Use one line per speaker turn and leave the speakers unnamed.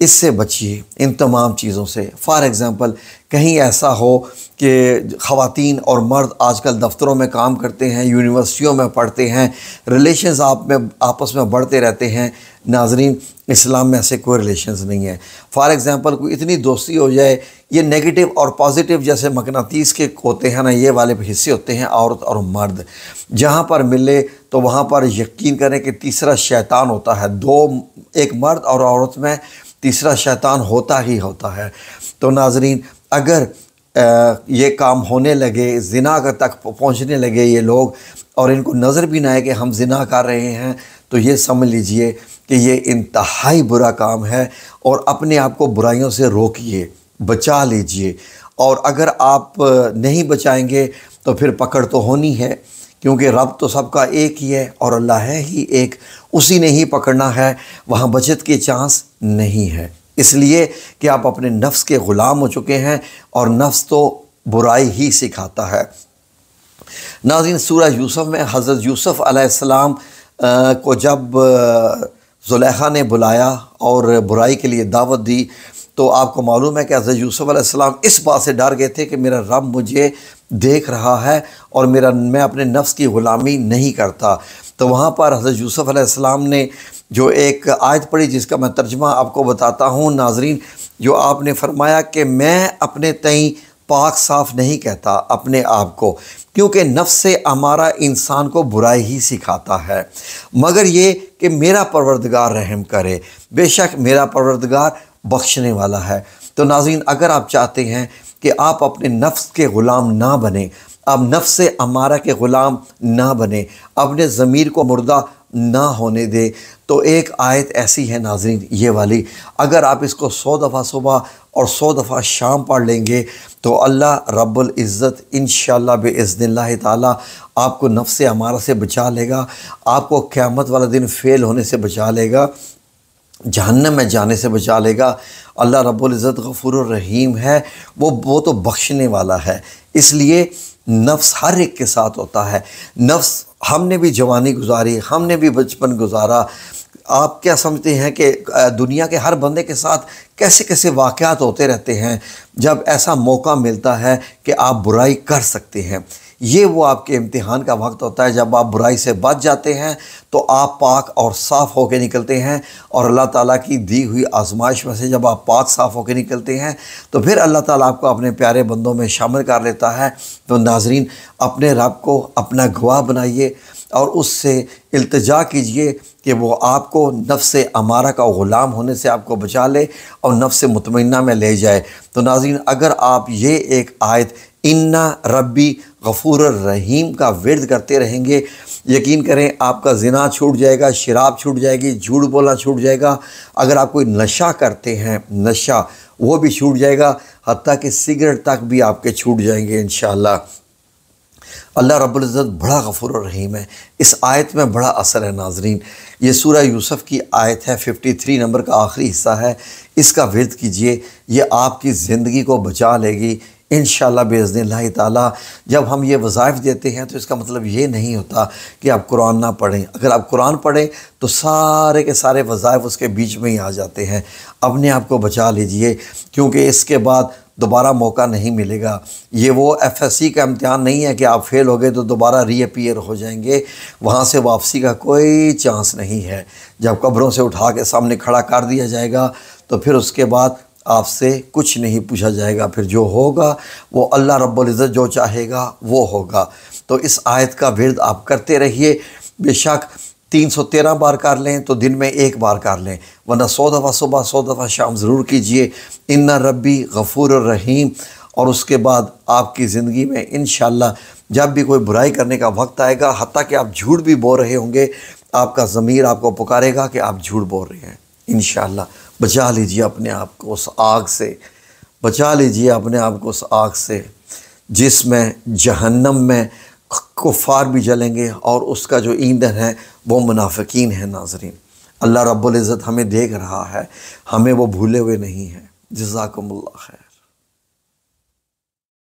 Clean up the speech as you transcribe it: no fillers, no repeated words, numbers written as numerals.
اس سے بچیے، ان تمام چیزوں سے۔ فار ایگزامپل کہیں ایسا ہو کہ خواتین اور مرد آج کل دفتروں میں کام کرتے ہیں، یونیورسٹیوں میں پڑھتے ہیں، ریلیشنز آپس میں بڑھتے رہتے ہیں۔ ناظرین، اسلام میں ایسے کوئی ریلیشنز نہیں ہے۔ فار ایگزامپل کوئی اتنی دوستی ہو جائے، یہ نیگیٹو اور پازیٹیو جیسے مقناطیس کے ہوتے ہیں نا، یہ والے حصے ہوتے ہیں عورت اور مرد، جہاں پر ملے تو وہاں پر یقین کریں کہ تیسرا شیطان ہوتا ہے۔ ایک مرد اور عورت میں تیسرا شیطان ہوتا ہی ہوتا ہے۔ تو ناظرین، اگر یہ کام ہونے لگے، زنا تک پہنچنے لگے یہ لوگ، اور ان کو نظر بھی نہ آئے کہ ہم زنا کر رہے ہیں، تو یہ سمجھ لیجئے کہ یہ انتہائی برا کام ہے، اور اپنے آپ کو برائیوں سے روکیے، بچا لیجئے۔ اور اگر آپ نہیں بچائیں گے تو پھر پکڑ تو ہونی ہے، کیونکہ رب تو سب کا ایک ہی ہے اور اللہ ہے ہی ایک، اسی نے ہی پکڑنا ہے، وہاں بچت کی چانس نہیں ہے۔ اس لیے کہ آپ اپنے نفس کے غلام ہو چکے ہیں، اور نفس تو برائی ہی سکھاتا ہے۔ ناظرین، سورہ یوسف میں حضرت یوسف علیہ السلام کو جب زلیخا نے بلایا اور برائی کے لیے دعوت دی، تو آپ کو معلوم ہے کہ حضرت یوسف علیہ السلام اس بات سے ڈر گئے تھے کہ میرا رب مجھے دیکھ رہا ہے اور میں اپنے نفس کی غلامی نہیں کرتا۔ تو وہاں پر حضرت یوسف علیہ السلام نے جو ایک آیت پڑھی، جس کا میں ترجمہ آپ کو بتاتا ہوں ناظرین، جو آپ نے فرمایا کہ میں اپنے تئیں پاک صاف نہیں کہتا اپنے آپ کو، کیونکہ نفس امارہ انسان کو برائی ہی سکھاتا ہے، مگر یہ کہ میرا پروردگار رحم کرے، بے شک میرا پروردگار بخشنے والا ہے۔ تو ناظرین، اگر آپ چاہتے ہیں کہ آپ اپنے نفس کے غلام نہ بنیں، آپ نفس امارہ کے غلام نہ بنیں، اپنے ضمیر کو مردہ نہ ہونے دیں، تو ایک آیت ایسی ہے ناظرین، یہ والی، اگر آپ اس کو 100 دفعہ صبح اور 100 دفعہ شام پڑھ لیں گے تو اللہ رب العزت انشاءاللہ باذن اللہ تعالی آپ کو نفس امارہ سے بچا لے گا، آپ کو قیامت والا دن فیل ہونے سے بچا لے گا، جہنم میں جانے سے بچا لے گا۔ اللہ رب العزت غفور الرحیم ہے، وہ تو بخشنے والا ہے۔ اس لیے نفس ہر ایک کے ساتھ ہوتا ہے۔ نفس، ہم نے بھی جوانی گزاری، ہم نے بھی بچپن گزارا۔ آپ کیا سمجھتے ہیں کہ دنیا کے ہر بندے کے ساتھ کیسے کیسے واقعات ہوتے رہتے ہیں؟ جب ایسا موقع ملتا ہے کہ آپ برائی کر سکتے ہیں، یہ وہ آپ کے امتحان کا وقت ہوتا ہے۔ جب آپ برائی سے بچ جاتے ہیں تو آپ پاک اور صاف ہو کے نکلتے ہیں، اور اللہ تعالیٰ کی دی ہوئی آزمائش میں سے جب آپ پاک صاف ہو کے نکلتے ہیں تو پھر اللہ تعالیٰ آپ کو اپنے پیارے بندوں میں شامل کر لیتا ہے۔ تو ناظرین، اپنے رب کو اپنا گواہ بنائیے اور اس سے التجا کیجئے کہ وہ آپ کو نفس امارہ کا غلام ہونے سے آپ کو بچا لے اور نفس مطمئنہ میں لے جائے۔ تو ناظرین، اگر آپ یہ ایک آیت ان ربی غفور الرحیم کا ورد کرتے رہیں گے، یقین کریں آپ کا زنا چھوٹ جائے گا، شراب چھوٹ جائے گی، جھوٹ بولنا چھوٹ جائے گا، اگر آپ کوئی نشہ کرتے ہیں، نشہ وہ بھی چھوٹ جائے گا، حتیٰ کہ سگریٹ تک بھی آپ کے چھوٹ جائیں گے انشاءاللہ۔ اللہ رب العزت بڑا غفور الرحیم ہے۔ اس آیت میں بڑا اثر ہے ناظرین۔ یہ سورہ یوسف کی آیت ہے، 53 نمبر کا آخری حصہ ہے، اس کا ورد کیجئے، یہ آپ کی زندگی کو بچا لے گی انشاءاللہ باذن اللہ تعالیٰ۔ جب ہم یہ وظائف دیتے ہیں تو اس کا مطلب یہ نہیں ہوتا کہ آپ قرآن نہ پڑھیں۔ اگر آپ قرآن پڑھیں تو سارے کے سارے وظائف اس کے بیچ میں ہی آ جاتے ہیں۔ اپنے آپ کو بچا لیجئے، کیونکہ اس کے بعد دوبارہ موقع نہیں ملے گا۔ یہ وہ FSC کا امتحان نہیں ہے کہ آپ فیل ہو گئے تو دوبارہ ری اپیئر ہو جائیں گے، وہاں سے واپسی کا کوئی چانس نہیں ہے۔ جب قبروں سے اٹھا کے سامنے کھڑا کر دیا جائے گا تو پھر اس کے بعد آپ سے کچھ نہیں پوچھا جائے گا، پھر جو ہوگا وہ اللہ رب العزت جو چاہے گا وہ ہوگا۔ تو اس آیت کا ورد آپ کرتے رہیے، بے شک 313 بار کر لیں تو دن میں ایک بار کر لیں، ورنہ 100 دفعہ صبح 100 دفعہ شام ضرور کیجئے، ان ربی غفور الرحیم۔ اور اس کے بعد آپ کی زندگی میں انشاءاللہ جب بھی کوئی برائی کرنے کا وقت آئے گا، حتیٰ کہ آپ جھوٹ بھی بول رہے ہوں گے، آپ کا ضمیر آپ کو پکارے گا کہ آپ جھوٹ بول رہے ہیں۔ انشاءاللہ بچا لیجئے اپنے آپ کو اس آگ سے، بچا لیجئے اپنے آپ کو اس آگ سے جس میں جہنم میں کفار بھی جلیں گے، اور اس کا جو ایندھن ہے وہ منافقین ہیں ناظرین۔ اللہ رب العزت ہمیں دیکھ رہا ہے، ہمیں وہ بھولے ہوئے نہیں ہیں۔ جزاکم اللہ خیر۔